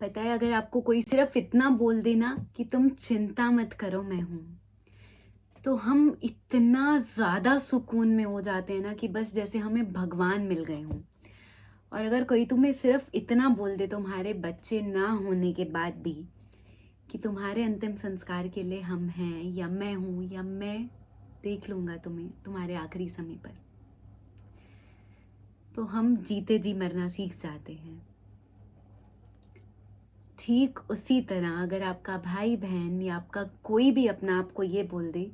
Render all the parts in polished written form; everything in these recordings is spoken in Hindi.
पता है, अगर आपको कोई सिर्फ इतना बोल देना कि तुम चिंता मत करो, मैं हूं, तो हम इतना ज़्यादा सुकून में हो जाते हैं ना कि बस जैसे हमें भगवान मिल गए हों। और अगर कोई तुम्हें सिर्फ इतना बोल दे तुम्हारे बच्चे ना होने के बाद भी कि तुम्हारे अंतिम संस्कार के लिए हम हैं, या मैं हूं, या मैं देख लूँगा तुम्हें तुम्हारे आखिरी समय पर, तो हम जीते जी मरना सीख जाते हैं। ठीक उसी तरह अगर आपका भाई बहन या आपका कोई भी अपना आपको ये बोल दे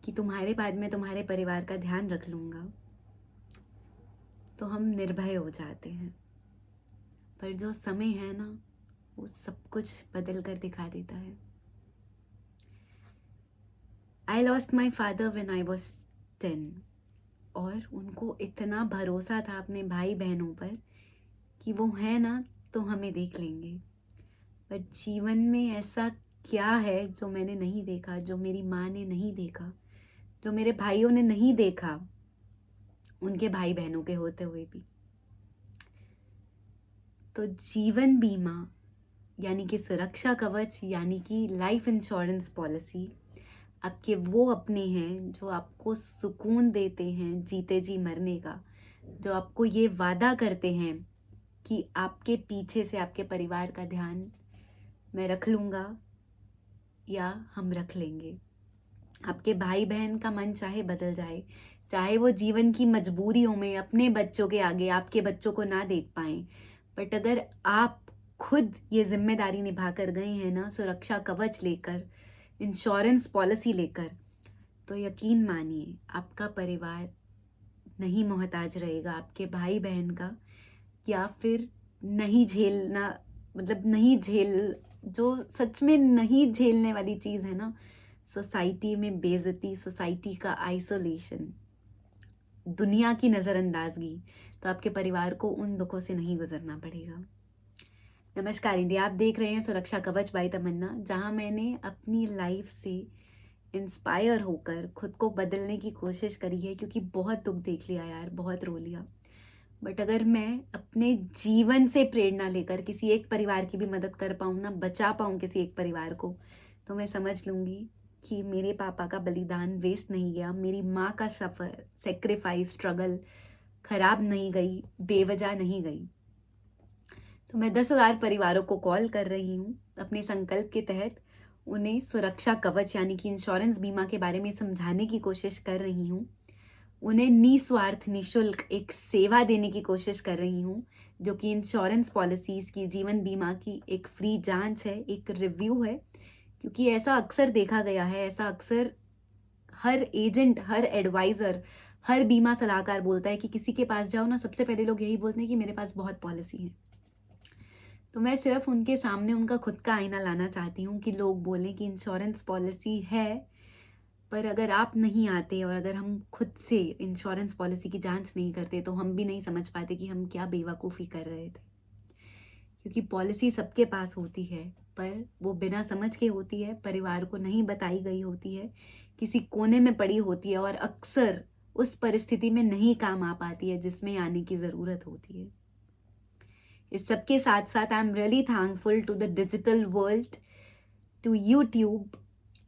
कि तुम्हारे बाद में तुम्हारे परिवार का ध्यान रख लूँगा, तो हम निर्भय हो जाते हैं। पर जो समय है ना, वो सब कुछ बदल कर दिखा देता है। I lost my father when I was 10, और उनको इतना भरोसा था अपने भाई बहनों पर कि वो है ना तो हमें देख लेंगे। पर जीवन में ऐसा क्या है जो मैंने नहीं देखा, जो मेरी माँ ने नहीं देखा, जो मेरे भाइयों ने नहीं देखा, उनके भाई बहनों के होते हुए भी। तो जीवन बीमा यानी कि सुरक्षा कवच, यानी कि लाइफ इंश्योरेंस पॉलिसी, आपके वो अपने हैं जो आपको सुकून देते हैं जीते जी मरने का, जो आपको ये वादा करते हैं कि आपके पीछे से आपके परिवार का ध्यान मैं रख लूँगा या हम रख लेंगे। आपके भाई बहन का मन चाहे बदल जाए, चाहे वो जीवन की मजबूरियों में अपने बच्चों के आगे आपके बच्चों को ना देख पाएं, बट अगर आप खुद ये जिम्मेदारी निभा कर गए हैं ना, सुरक्षा कवच लेकर, इंश्योरेंस पॉलिसी लेकर, तो यकीन मानिए आपका परिवार नहीं मोहताज रहेगा आपके भाई बहन का, या फिर नहीं झेलना, मतलब नहीं झेल, जो सच में नहीं झेलने वाली चीज़ है ना, सोसाइटी में बेइज्जती, सोसाइटी का आइसोलेशन, दुनिया की नज़रअंदाजगी, तो आपके परिवार को उन दुखों से नहीं गुजरना पड़ेगा। नमस्कार इंडिया, आप देख रहे हैं सुरक्षा कवच बाय तमन्ना, जहां मैंने अपनी लाइफ से इंस्पायर होकर खुद को बदलने की कोशिश करी है, क्योंकि बहुत दुख देख लिया यार, बहुत रो लिया। बट अगर मैं अपने जीवन से प्रेरणा लेकर किसी एक परिवार की भी मदद कर पाऊँ ना, बचा पाऊँ किसी एक परिवार को, तो मैं समझ लूँगी कि मेरे पापा का बलिदान वेस्ट नहीं गया, मेरी माँ का सफ़र, सेक्रीफाइस, स्ट्रगल खराब नहीं गई, बेवजह नहीं गई। तो मैं 10,000 परिवारों को कॉल कर रही हूँ अपने संकल्प के तहत, उन्हें सुरक्षा कवच यानी कि इंश्योरेंस बीमा के बारे में समझाने की कोशिश कर रही हूँ, उन्हें निस्वार्थ निशुल्क एक सेवा देने की कोशिश कर रही हूँ, जो कि इंश्योरेंस पॉलिसीज़ की, जीवन बीमा की एक फ्री जांच है, एक रिव्यू है। क्योंकि ऐसा अक्सर देखा गया है, ऐसा अक्सर हर एजेंट, हर एडवाइज़र, हर बीमा सलाहकार बोलता है कि किसी के पास जाओ ना, सबसे पहले लोग यही बोलते हैं कि मेरे पास बहुत पॉलिसी है। तो मैं सिर्फ उनके सामने उनका खुद का आईना लाना चाहती हूँ कि लोग बोलें कि इंश्योरेंस पॉलिसी है, पर अगर आप नहीं आते और अगर हम खुद से इंश्योरेंस पॉलिसी की जांच नहीं करते, तो हम भी नहीं समझ पाते कि हम क्या बेवकूफ़ी कर रहे थे। क्योंकि पॉलिसी सबके पास होती है, पर वो बिना समझ के होती है, परिवार को नहीं बताई गई होती है, किसी कोने में पड़ी होती है, और अक्सर उस परिस्थिति में नहीं काम आ पाती है जिसमें आने की ज़रूरत होती है। इस सबके साथ साथ I am really thankful to the digital world, to YouTube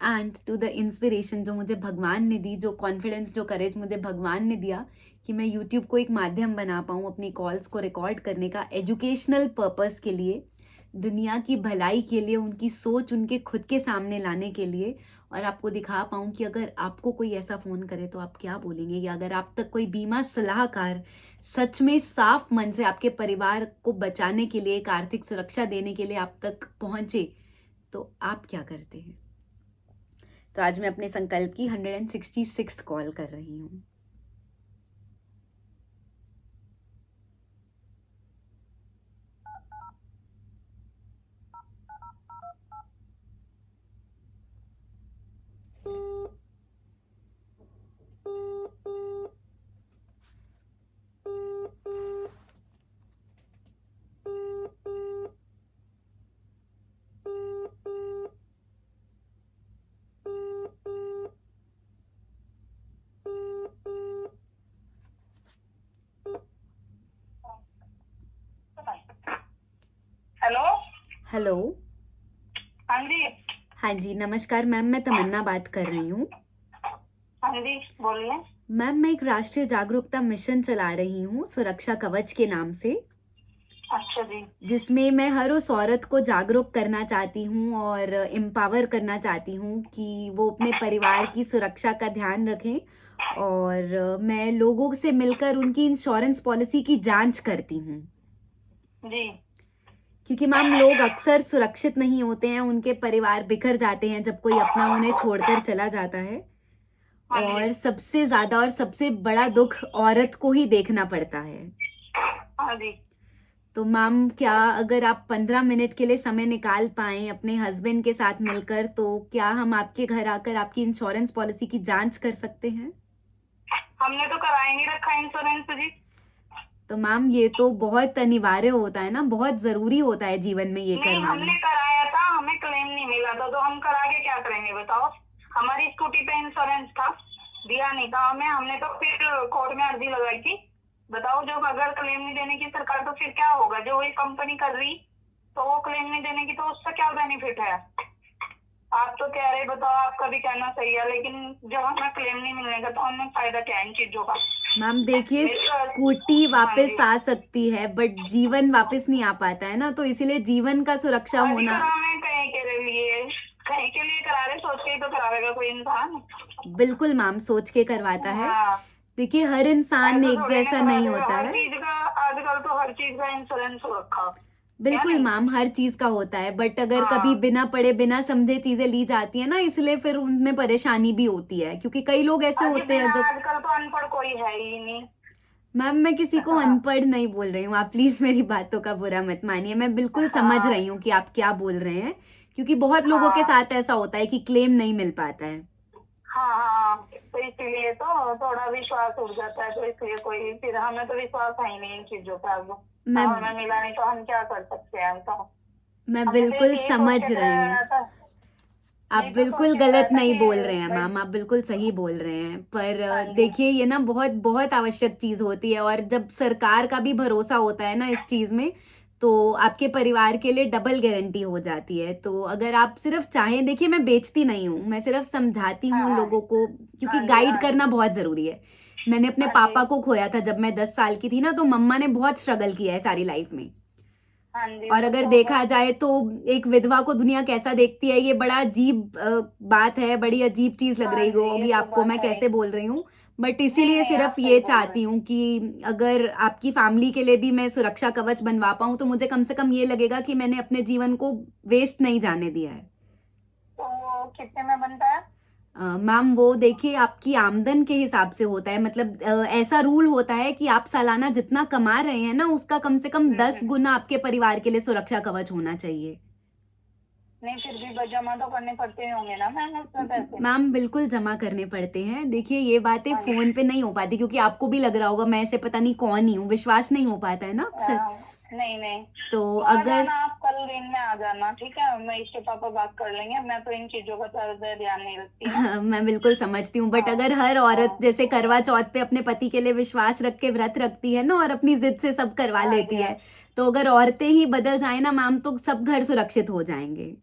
and to the inspiration जो मुझे भगवान ने दी, जो कॉन्फिडेंस, जो करेज मुझे भगवान ने दिया कि मैं यूट्यूब को एक माध्यम बना पाऊँ अपनी कॉल्स को रिकॉर्ड करने का, एजुकेशनल पर्पस के लिए, दुनिया की भलाई के लिए, उनकी सोच उनके खुद के सामने लाने के लिए, और आपको दिखा पाऊँ कि अगर आपको कोई ऐसा फ़ोन करे तो आप क्या बोलेंगे, या अगर आप तक कोई बीमा सलाहकार सच में साफ मन से आपके परिवार को बचाने के लिए, एक आर्थिक सुरक्षा देने के लिए आप तक पहुँचे, तो आप क्या करते हैं। तो आज मैं अपने संकल्प की 166th कॉल कर रही हूँ। हेलो। हाँ जी। हाँ जी, नमस्कार मैम, मैं तमन्ना बात कर रही हूँ। हाँ जी, बोलिए। मैम, मैं एक राष्ट्रीय जागरूकता मिशन चला रही हूँ सुरक्षा कवच के नाम से, अच्छा जी। जिसमें मैं हर उस औरत को जागरूक करना चाहती हूँ और एम्पावर करना चाहती हूँ कि वो अपने परिवार की सुरक्षा का ध्यान रखें। और मैं लोगों से मिलकर उनकी इंश्योरेंस पॉलिसी की जांच करती हूँ, जी। क्योंकि मैम लोग अक्सर सुरक्षित नहीं होते हैं, उनके परिवार बिखर जाते हैं जब कोई अपना उन्हें छोड़कर चला जाता है। हाँ जी। और सबसे ज्यादा और सबसे बड़ा दुख औरत को ही देखना पड़ता है। हाँ जी। तो मैम, क्या अगर आप 15 मिनट के लिए समय निकाल पाएं अपने हस्बैंड के साथ मिलकर, तो क्या हम आपके घर आकर आपकी इंश्योरेंस पॉलिसी की जांच कर सकते हैं? हमने तो करा ही नहीं रखा इंश्योरेंस जी। तो मैम, ये तो बहुत अनिवार्य होता है ना, बहुत जरूरी होता है जीवन में ये नहीं, करवाना। हमने कराया था, हमें क्लेम नहीं मिला था, तो हम करा के क्या करेंगे बताओ। हमारी स्कूटी पे इंश्योरेंस था, दिया नहीं था हमें, हमने तो फिर कोर्ट में अर्जी लगाई थी। बताओ, जब अगर क्लेम नहीं देने की सरकार, तो फिर क्या होगा? जो वही कंपनी कर रही, तो वो क्लेम नहीं देने की, तो उसका क्या बेनिफिट है? आप तो कह रहे, बताओ, आपका भी कहना सही है, लेकिन जब हमें क्लेम नहीं मिलने का, तो हमें फायदा क्या है इन चीजों का? मैम देखिए, मेरी स्कूटी हाँ वापस जी। आ सकती है बट जीवन वापस नहीं आ पाता है ना, तो इसीलिए जीवन का सुरक्षा होना। अधिकरण कहीं के लिए, कहीं के लिए करा रहे, सोच के ही तो करावेगा कोई इंसान। बिल्कुल मैम, सोच के करवाता है। हाँ। देखिए, हर इंसान ऐसा एक थोड़ी ना जैसा करा नहीं देगा होता हर है। चीज का। आजकल तो हर चीज का इंश्योरेंस हो रखा, क्या बिल्कुल नहीं? मैम, हर चीज का होता है, बट अगर कभी हाँ। बिना पढ़े बिना समझे चीजें ली जाती है ना, इसलिए फिर उनमें परेशानी भी होती है, क्योंकि कई लोग ऐसे अजी होते हैं बिना, जो। आजकल तो अनपढ़ कोई है ही नहीं। मैम, मैं किसी को हाँ। अनपढ़ नहीं बोल रही हूँ, आप प्लीज मेरी बातों का बुरा मत मानिए, मैं बिल्कुल समझ हाँ। रही हूँ कि आप क्या बोल रहे हैं, क्योंकि बहुत लोगों के हाँ। साथ ऐसा होता है कि क्लेम नहीं मिल पाता है। हाँ। हाँ, तो इसलिए तो थोड़ा विश्वास उठ जाता है, तो इसलिए कोई, फिर हमें तो विश्वास है ही नहीं इन चीजों पे अब। मैं अब हमें मिला नहीं, तो हम क्या कर सकते हैं? तो मैं हमने सिर्फ बिल्कुल यही सोच समझ के रही हूँ। कराया था। आप यही तो सोच बिल्कुल के कराया गलत था नहीं कि बोल रहे हैं भाई। मैम, आप बिल्कुल सही बोल रहे हैं, पर हाँ जी। देखिए, ये ना बहुत बहुत आवश्यक चीज होती है, और जब सरकार का भी भरोसा होता है ना इस चीज में, तो आपके परिवार के लिए डबल गारंटी हो जाती है। तो अगर आप सिर्फ चाहें, देखिए, मैं बेचती नहीं हूँ, मैं सिर्फ समझाती हाँ। हूँ हाँ। लोगों को, क्योंकि हाँ जी। गाइड हाँ जी। करना बहुत जरूरी है। मैंने अपने हाँ जी। पापा को खोया था जब मैं 10 साल की थी ना, तो मम्मा ने बहुत स्ट्रगल किया है सारी लाइफ में। हाँ जी, और वो अगर तो देखा जाए तो एक विधवा को दुनिया कैसा देखती है, ये बड़ा अजीब बात है, बड़ी अजीब चीज लग हाँ रही जी, ये होगी तो आपको, बात मैं है ही। कैसे बोल रही हूँ, बट नहीं इसीलिए नहीं, सिर्फ आप सही ये बोल रहे चाहती हूँ कि अगर आपकी फैमिली के लिए भी मैं सुरक्षा कवच बनवा पाऊँ, तो मुझे कम से कम ये लगेगा कि मैंने अपने जीवन को वेस्ट नहीं जाने दिया है। तो कितने में बनता है? मैम, वो देखिए, आपकी आमदन के हिसाब से होता है, मतलब ऐसा रूल होता है कि आप सालाना जितना कमा रहे हैं ना, उसका कम से कम 10 गुना आपके परिवार के लिए सुरक्षा कवच होना चाहिए। नहीं, फिर भी जमा तो करने पड़ते ही होंगे ना मैम उसमें पैसे? मैम, बिल्कुल जमा करने पड़ते हैं। देखिए, ये बातें हाँ जी। फोन पे नहीं हो पाती, क्योंकि आपको भी लग रहा होगा मैं ऐसे पता नहीं कौन ही हूँ, विश्वास नहीं हो पाता है ना अक्सर। नहीं नहीं। तो तो आ अगर जाना, आप कल दिन में आ जाना, ठीक है? मैं इसके पापा बात कर लेंगे, मैं तो इन चीजों का ज्यादा ध्यान नहीं रखती ना। मैं बिल्कुल समझती हूँ, बट हाँ। अगर हर औरत हाँ। जैसे करवा चौथ पे अपने पति के लिए विश्वास रख के व्रत रखती है ना, और अपनी जिद से सब करवा हाँ जी। लेती हाँ। है, तो अगर औरतें ही बदल जाए ना मैम, तो सब घर सुरक्षित हो जाएंगे।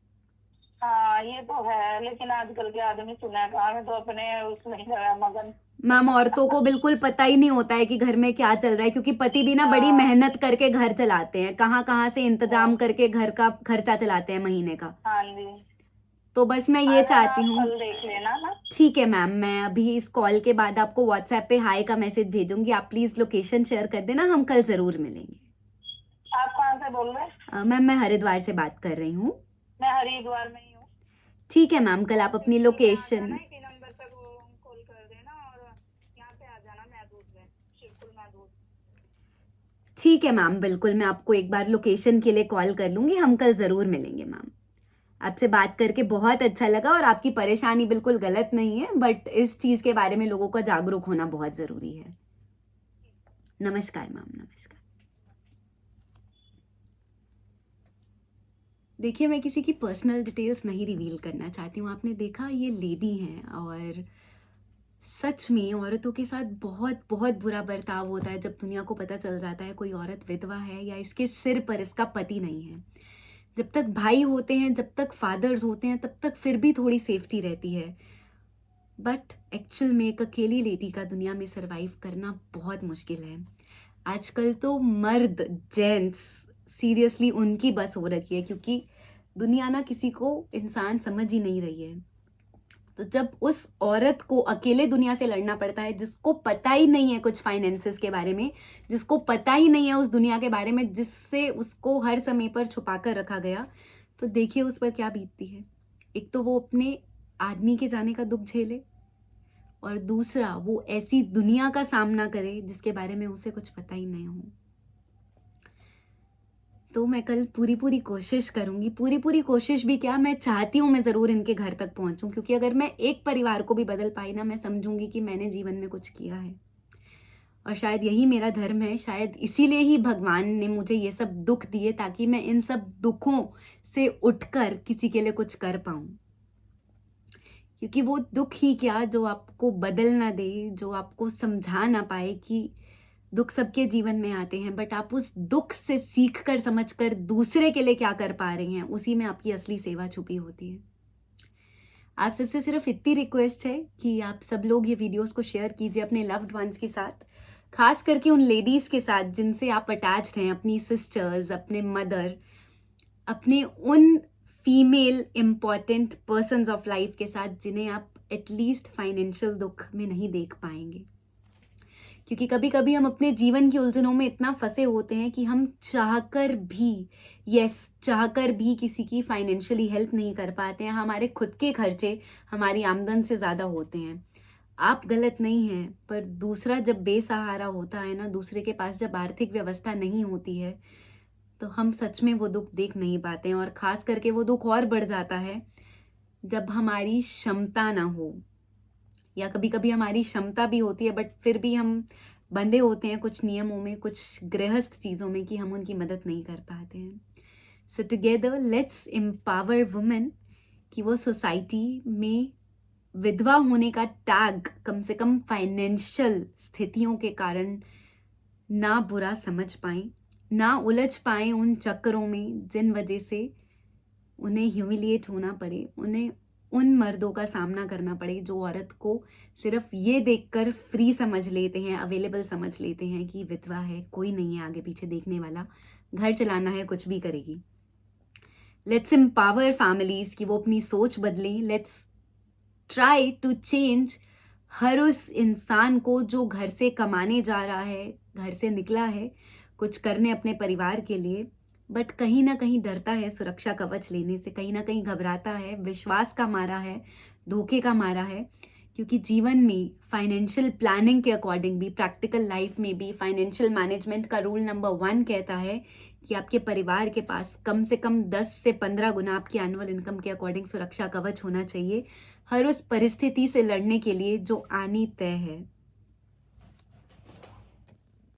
हाँ, ये तो है, लेकिन आजकल के आदमी सुना कहाँ, हमें तो अपने उसमें ही लगा मगन। मैम, औरतों को बिल्कुल पता ही नहीं होता है कि घर में क्या चल रहा है, क्योंकि पति भी ना बड़ी हाँ। मेहनत करके घर चलाते हैं, कहाँ कहाँ से इंतजाम हाँ। करके घर का खर्चा चलाते हैं महीने का। हाँ जी। तो बस मैं आ ये जाना, चाहती आप हूँ। कल देख लेना ना। ठीक है मैम, मैं अभी इस कॉल के बाद आपको व्हाट्सएप पे हाय का मैसेज भेजूंगी, आप प्लीज लोकेशन शेयर कर देना, हम कल जरूर मिलेंगे। आप कहाँ से बोल रहे हैं? मैम, मैं हरिद्वार से बात कर रही हूँ। मैं हरिद्वार में ही हूँ। ठीक है मैम, कल हाँ, आप फिर अपनी कल में आ लोकेशन। जाना, इसी नंबर पे वो कॉल कर देना, और यहाँ पे आ जाना महदूद में, शिरकुल महदूद। ठीक है मैम, बिल्कुल, मैं आपको एक बार लोकेशन के लिए कॉल कर लूंगी, हम कल जरूर मिलेंगे मैम। आपसे बात करके बहुत अच्छा लगा, और आपकी परेशानी बिल्कुल गलत नहीं है, बट इस चीज के बारे में लोगों का जागरूक होना बहुत जरूरी है। नमस्कार मैम, नमस्कार। देखिए, मैं किसी की पर्सनल डिटेल्स नहीं रिवील करना चाहती हूँ, आपने देखा ये लेडी हैं, और सच में औरतों के साथ बहुत बहुत बुरा बर्ताव होता है जब दुनिया को पता चल जाता है कोई औरत विधवा है या इसके सिर पर इसका पति नहीं है। जब तक भाई होते हैं, जब तक फादर्स होते हैं, तब तक फिर भी थोड़ी सेफ्टी रहती है, बट एक्चुअल में एक अकेली लेडी का दुनिया में सरवाइव करना बहुत मुश्किल है। आजकल तो मर्द, जेंट्स, सीरियसली उनकी बस हो रखी है, क्योंकि दुनिया ना किसी को इंसान समझ ही नहीं रही है। तो जब उस औरत को अकेले दुनिया से लड़ना पड़ता है, जिसको पता ही नहीं है कुछ फाइनेंसेस के बारे में, जिसको पता ही नहीं है उस दुनिया के बारे में जिससे उसको हर समय पर छुपा कर रखा गया, तो देखिए उस पर क्या बीतती है। एक तो वो अपने आदमी के जाने का दुख झेले, और दूसरा वो ऐसी दुनिया का सामना करे जिसके बारे में उसे कुछ पता ही नहीं हो। तो मैं कल पूरी कोशिश करूंगी, पूरी कोशिश भी क्या, मैं चाहती हूँ मैं ज़रूर इनके घर तक पहुंचूं, क्योंकि अगर मैं एक परिवार को भी बदल पाई ना, मैं समझूंगी कि मैंने जीवन में कुछ किया है। और शायद यही मेरा धर्म है, शायद इसीलिए ही भगवान ने मुझे ये सब दुख दिए, ताकि मैं इन सब दुखों से उठकर किसी के लिए कुछ कर पाऊं। क्योंकि वो दुख ही क्या जो आपको बदल ना दे, जो आपको समझा ना पाए कि दुख सबके जीवन में आते हैं, बट आप उस दुख से सीख कर, समझ कर दूसरे के लिए क्या कर पा रहे हैं, उसी में आपकी असली सेवा छुपी होती है। आप सबसे सिर्फ इतनी रिक्वेस्ट है कि आप सब लोग ये वीडियोस को शेयर कीजिए अपने लव्ड वंस के साथ, खास करके उन लेडीज़ के साथ जिनसे आप अटैच्ड हैं, अपनी सिस्टर्स, अपने मदर, अपने उन female important persons of life के साथ जिन्हें आप एटलीस्ट फाइनेंशियल दुख में नहीं देख पाएंगे। क्योंकि कभी कभी हम अपने जीवन की उलझनों में इतना फंसे होते हैं कि हम चाहकर भी किसी की फाइनेंशियली हेल्प नहीं कर पाते हैं। हमारे खुद के खर्चे हमारी आमदन से ज़्यादा होते हैं। आप गलत नहीं हैं, पर दूसरा जब बेसहारा होता है ना, दूसरे के पास जब आर्थिक व्यवस्था नहीं होती है, तो हम सच में वो दुख देख नहीं पाते हैं। और ख़ास करके वो दुख और बढ़ जाता है जब हमारी क्षमता ना हो, या कभी कभी हमारी क्षमता भी होती है बट फिर भी हम बंधे होते हैं कुछ नियमों में, कुछ गृहस्थ चीज़ों में, कि हम उनकी मदद नहीं कर पाते हैं। सो टुगेदर लेट्स एम्पावर वुमेन कि वो सोसाइटी में विधवा होने का टैग कम से कम फाइनेंशियल स्थितियों के कारण ना बुरा समझ पाएं, ना उलझ पाएं उन चक्करों में जिन वजह से उन्हें ह्यूमिलिएट होना पड़े, उन्हें उन मर्दों का सामना करना पड़े जो औरत को सिर्फ ये देखकर फ्री समझ लेते हैं, अवेलेबल समझ लेते हैं कि विधवा है, कोई नहीं है आगे पीछे देखने वाला, घर चलाना है, कुछ भी करेगी। लेट्स एम्पावर फैमिलीज कि वो अपनी सोच बदलें। लेट्स ट्राई टू चेंज हर उस इंसान को जो घर से कमाने जा रहा है, घर से निकला है कुछ करने अपने परिवार के लिए, बट कहीं ना कहीं डरता है सुरक्षा कवच लेने से, कहीं ना कहीं घबराता है, विश्वास का मारा है, धोखे का मारा है। क्योंकि जीवन में फाइनेंशियल प्लानिंग के अकॉर्डिंग भी, प्रैक्टिकल लाइफ में भी, फाइनेंशियल मैनेजमेंट का रूल नंबर 1 कहता है कि आपके परिवार के पास कम से कम 10 से 15 गुना आपकी एनुअल इनकम के अकॉर्डिंग सुरक्षा कवच होना चाहिए, हर उस परिस्थिति से लड़ने के लिए जो आनी तय है।